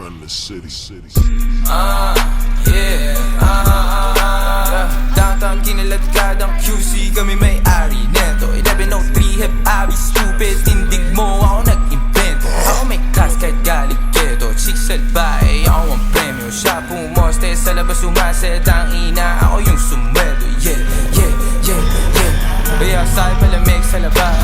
run the city. Downtown kinaladkadang QC, kami may-ari neto. 1103 hep abi stupid, tindig mo ako nag-invento. Ako may class kahit galing keto, chicks at bae, ako ang premyo. Siya pumoste sa labas umaset, ang ina ako yung sumweldo. Kaya sa'yo malamig sa labas,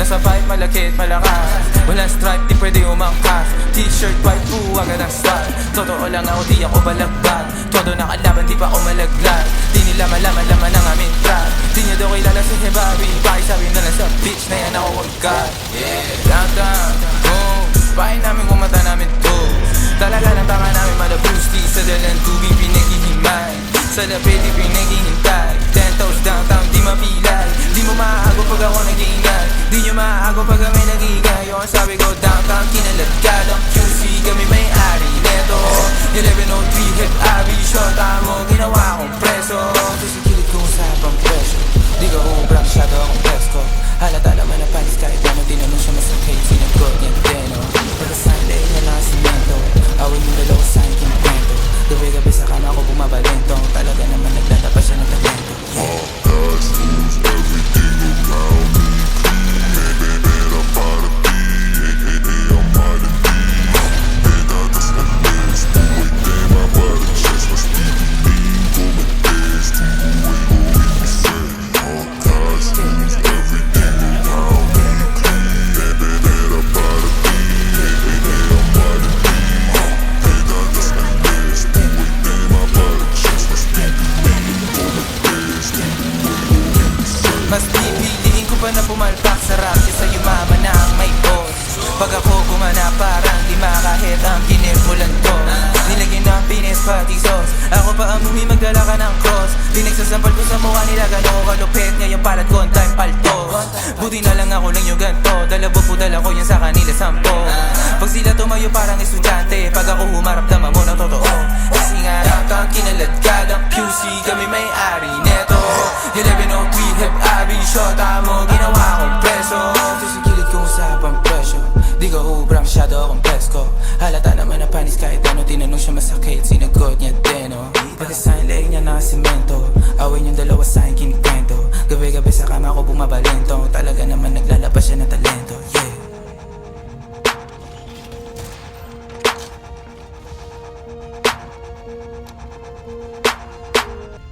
nasa vibe malakit malakas. Walang stripe di pwede umangkas, t-shirt white agad ang style. Totoo lang ako di ako balagbag, todo nakalaban di pa ako malaglag. Di nila malaman laman ang aming trap, di niya daw kilala si Hebabi. Pakisabi na lang sa bitch na yan ako agad. Downtown, bahay namin kung mata namin to. Talaga ng tanga namin malabusti, sa dalang tubig pinaghihimay, sa lapit di pinaghihintay. 10 toes downtown di mapilay, di mo maago pag ako nag-iingay, di nyo maago pag kami nag-iingay. Yung sabi ko downtown kinaladkadang QC, kami may-ari neto. 1103 hep abi, shota mo ginawa kong preso. Kasi kilid kong usapang presyo, di ko ubrang shadow akong presko. Halata naman na panis kahit ano, tinanong siya masakit, sinagot niya deno. Pagkasanday niya na simento, awin yung dalawa sa akin kinikwento. Gabi-gabi sa kama ko bumabalento, talaga naman nagtatapa siya ng talento. God's rules everything around me. Era para ti, I'm out of ti. Pedadas na mes, buhay tema para chest. Mas pipiling ko mag-test, kung buhay ko i-reset. God's rules everything around me. Era para ti, I'm out of ti. Pedadas na mes, buhay tema para chest. Mas pipiling ko mag-test, kung buhay ko i-reset. Mas pipiliin ko pa na pumalpak sa rap kaysa yumaman na ang may boss. Pag ako gumana parang lima kahit ang kinip mo lang to. Nilagyan ng pinis pati sauce, ako pa ang magdala ka ng cross. Pinagsasampal ko sa mukha nila gano'n ko kalupit, ngayon palat ko ang time palto. Buti na lang ako lang yung ganto, dalabo po dala ko yan sa kanila 10. Pag sila tumayo parang estudyante, pag ako humarap naman mo ng totoo. Kasi nga downtown kinaladkadang QC, kami may-ari neto. 1103 hep abi, shota mo ginawa kong preso. Sa gilid kong usapang presyo, di ko hubrang shadow akong presko. Halata naman na panis kahit ano, tinanong siya masakit, sinagot niya deno. Pagkasahin leeg niya na simento, awin yung dalawa sa akin kinikwento. Gabi-gabi sa kama ko bumabalento, talaga naman naglalabas siya ng talento.